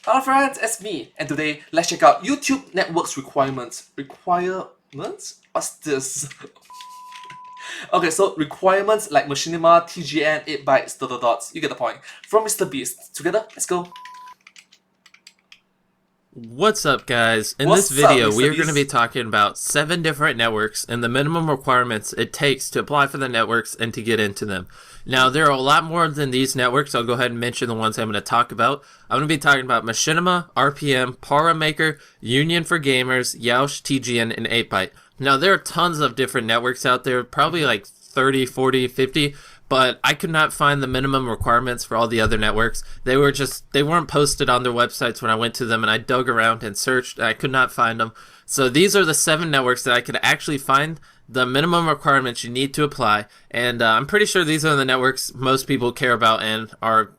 Hello friends, it's me, and today let's check out YouTube Network's requirements. Requirements? What's this? Okay, so requirements like Machinima, TGN, 8 bytes, dots. You get the point. From Mr. Beast. Together, let's go. What's up, guys? In What's this video, up, Mr. we are going to be Beast? talking about 7 different networks and the minimum requirements it takes to apply for the networks and to get into them. Now, there are a lot more than these networks. I'll go ahead and mention the ones I'm going to talk about. I'm going to be talking about Machinima, RPM, Maker, Union for Gamers, Yoush, TGN, and 8byte. Now, there are tons of different networks out there, probably like 30, 40, 50, but I could not find the minimum requirements for all the other networks. They weren't posted on their websites when I went to them, and I dug around and searched, and I could not find them. So these are the 7 networks that I could actually find the minimum requirements you need to apply, and I'm pretty sure these are the networks most people care about and are,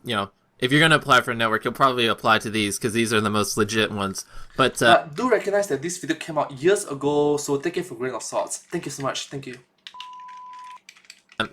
if you're going to apply for a network, you'll probably apply to these because these are the most legit ones. But do recognize that this video came out years ago, so take it for a grain of salt. Thank you so much. Thank you.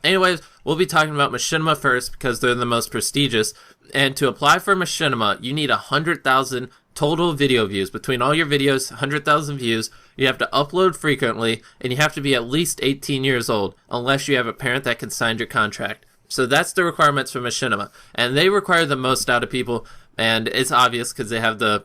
Anyways, we'll be talking about Machinima first because they're the most prestigious. And to apply for Machinima, you need 100,000 total video views. Between all your videos, 100,000 views. You have to upload frequently, and you have to be at least 18 years old, unless you have a parent that can sign your contract. So that's the requirements for Machinima. And they require the most out of people, and it's obvious because they have they're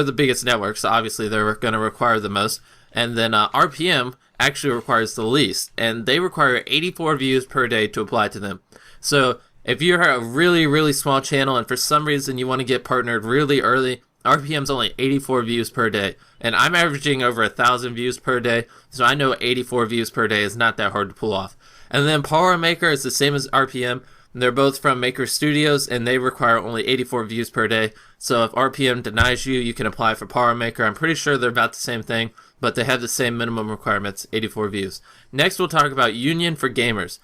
the biggest network, so obviously they're going to require the most. And then RPM actually requires the least, and they require 84 views per day to apply to them. So if you're a really, really small channel and for some reason you want to get partnered really early, RPM's only 84 views per day, and I'm averaging over 1,000 views per day, so I know 84 views per day is not that hard to pull off. And then Maker is the same as RPM. They're both from Maker Studios, and they require only 84 views per day. So if RPM denies you, you can apply for Maker. I'm pretty sure they're about the same thing, but they have the same minimum requirements, 84 views. Next, we'll talk about Union for Gamers.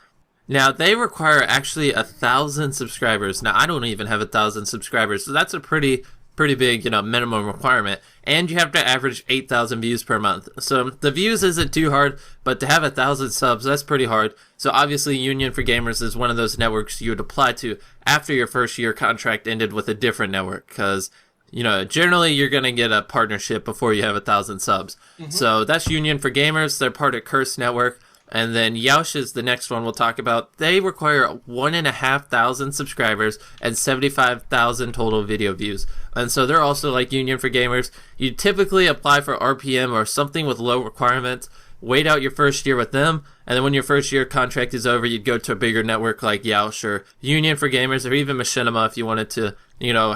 Now, they require actually 1,000 subscribers. Now, I don't even have 1,000 subscribers, so that's a pretty big, minimum requirement. And you have to average 8,000 views per month. So the views isn't too hard, but to have 1,000 subs, that's pretty hard. So obviously Union for Gamers is one of those networks you would apply to after your first year contract ended with a different network, because generally you're going to get a partnership before you have 1,000 subs. So that's Union for Gamers. They're part of Curse Network. And then Yoush is the next one we'll talk about. They require 1,500 subscribers and 75,000 total video views. And so they're also like Union for Gamers. You typically apply for RPM or something with low requirements, wait out your first year with them, and then when your first year contract is over, you'd go to a bigger network like Yoush or Union for Gamers or even Machinima if you wanted to,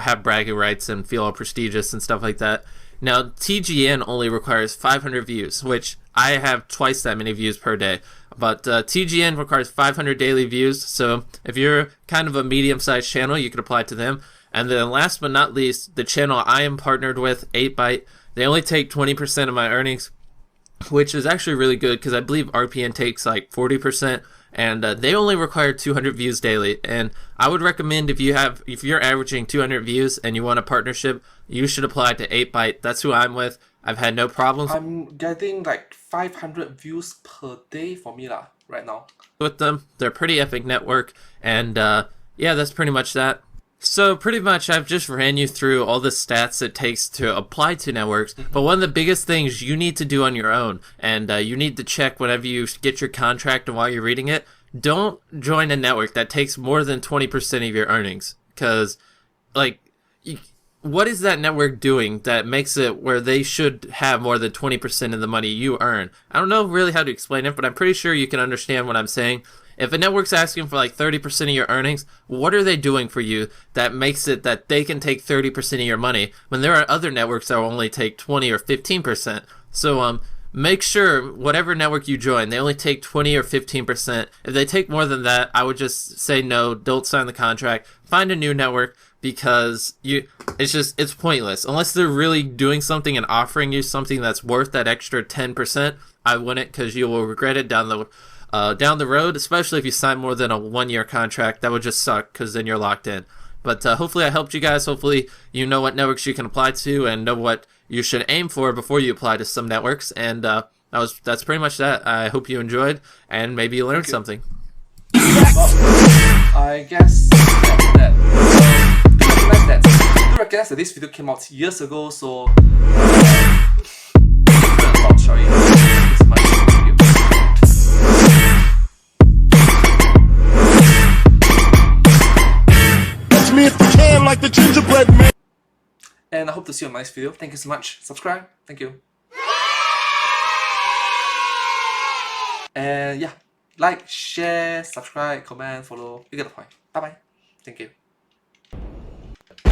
have bragging rights and feel all prestigious and stuff like that. Now, TGN only requires 500 views, which I have twice that many views per day. But TGN requires 500 daily views, so if you're kind of a medium-sized channel, you could apply to them. And then last but not least, the channel I am partnered with, 8byte, they only take 20% of my earnings, which is actually really good because I believe RPM takes like 40%. And they only require 200 views daily, and I would recommend if you're averaging 200 views and you want a partnership, you should apply to 8byte. That's who I'm with. I've had no problems I'm getting like 500 views per day for me right now. with them. They're a pretty epic network, and yeah, that's pretty much that. So pretty much I've just ran you through all the stats it takes to apply to networks, but one of the biggest things you need to do on your own, and you need to check whenever you get your contract and while you're reading it, don't join a network that takes more than 20% of your earnings, because what is that network doing that makes it where they should have more than 20% of the money you earn? I don't know really how to explain it, but I'm pretty sure you can understand what I'm saying. If a network's asking for like 30% of your earnings, what are they doing for you that makes it that they can take 30% of your money when there are other networks that will only take 20 or 15%? So make sure whatever network you join, they only take 20 or 15%. If they take more than that, I would just say no, don't sign the contract, find a new network, because it's pointless. Unless they're really doing something and offering you something that's worth that extra 10%, I wouldn't, because you will regret it down the road, especially if you sign more than a 1-year contract. That would just suck, because then you're locked in. But hopefully I helped you guys. Hopefully you know what networks you can apply to and know what you should aim for before you apply to some networks. And that's pretty much that. I hope you enjoyed, and maybe you learned something. Well, I guess that's that. recognize that this video came out years ago, so sorry. Me if you can, like the gingerbread man. And I hope to see you on my next video. Thank you so much. Subscribe. Thank you. And yeah, like, share, subscribe, comment, follow. You get the point. Bye bye. Thank you.